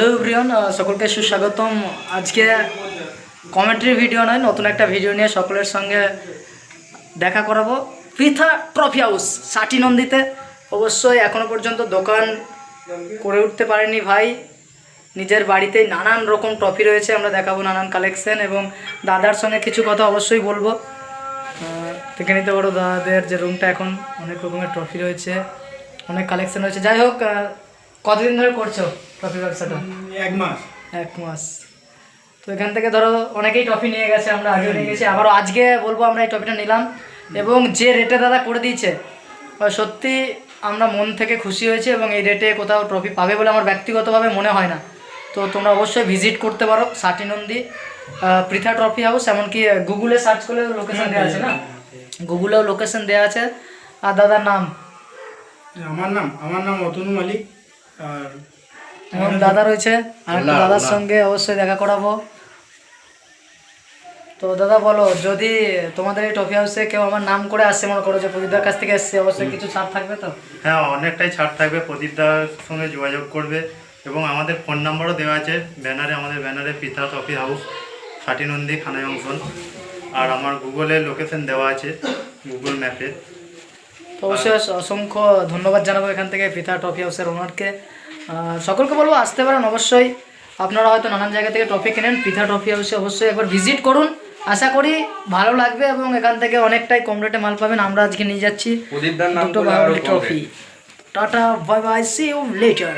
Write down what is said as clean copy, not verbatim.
Hello everyone, সকলকে সুস্বাগতম। আজকে কমেন্ট্রি ভিডিও নয়, নতুন একটা ভিডিও নিয়ে সকলের সঙ্গে দেখা করাবো। পৃথা ট্রফি হাউস ষাটি নন্দীতে অবশ্যই এখনও পর্যন্ত দোকান করে উঠতে পারেনি ভাই। নিজের বাড়িতেই নানান রকম ট্রফি রয়েছে, আমরা দেখাবো নানান কালেকশন এবং দাদার সঙ্গে কিছু কথা অবশ্যই বলবো। দেখে নিতে পারো দাদাদের যে রুমটা, এখন অনেক রকমের ট্রফি রয়েছে, অনেক কালেকশন রয়েছে। যাই হোক, কতদিন ধরে করছো ট্রফি ব্যবসাটা? এক মাস। তো এখান থেকে ধরো অনেকেই ট্রফি নিয়ে গেছে, আমরা আগেও নিয়ে গেছি, আবারও আজকে বলবো আমরা এই ট্রফিটা নিলাম। এবং যে রেটে দাদা করে দিয়েছে সত্যি আমরা মন থেকে খুশি হয়েছি, এবং এই রেটে কোথাও ট্রফি পাবে বলে আমার ব্যক্তিগতভাবে মনে হয় না। তো তোমরা অবশ্যই ভিজিট করতে পারো ষাটি নন্দী পৃথা ট্রফি হাউস। এমনকি গুগলে সার্চ করলে লোকেশন দেওয়া আছে না, গুগলেও লোকেশন দেওয়া আছে। আর দাদার নাম? আমার নাম অতনু মালিক। আর এবং দাদা রয়েছে, আর একটা দাদার সঙ্গে অবশ্যই দেখা করাবো। তো দাদা বলো, যদি তোমাদের এই ট্রফি হাউসে কেউ আমার নাম করে আসছে, মনে করো যে প্রদীপদার কাছ থেকে এসছে, অবশ্যই কিছু ছাড় থাকবে তো? হ্যাঁ, অনেকটাই ছাড় থাকবে। প্রদীপদার সঙ্গে যোগাযোগ করবে এবং আমাদের ফোন নাম্বারও দেওয়া আছে ব্যানারে, আমাদের ব্যানারে পৃথা ট্রফি হাউস ষাটি নন্দী খানাই অংশন। আর আমার গুগলে লোকেশন দেওয়া আছে, গুগল ম্যাপে। তো অবশ্যই অসংখ্য ধন্যবাদ জানাবো এখান থেকে পৃথা ট্রফি হাউসের ওনারকে। সকলকে বলবো আসতে পারেন অবশ্যই। আপনারা হয়তো নানান জায়গা থেকে ট্রফি কেনেন, পৃথা ট্রফি হাউসে অবশ্যই একবার ভিজিট করুন। আশা করি ভালো লাগবে এবং এখান থেকে অনেকটাই কম রেটে মাল পাবেন। আমরা আজকে নিয়ে যাচ্ছি দুটো trophy. Tata, bye bye, see you letter.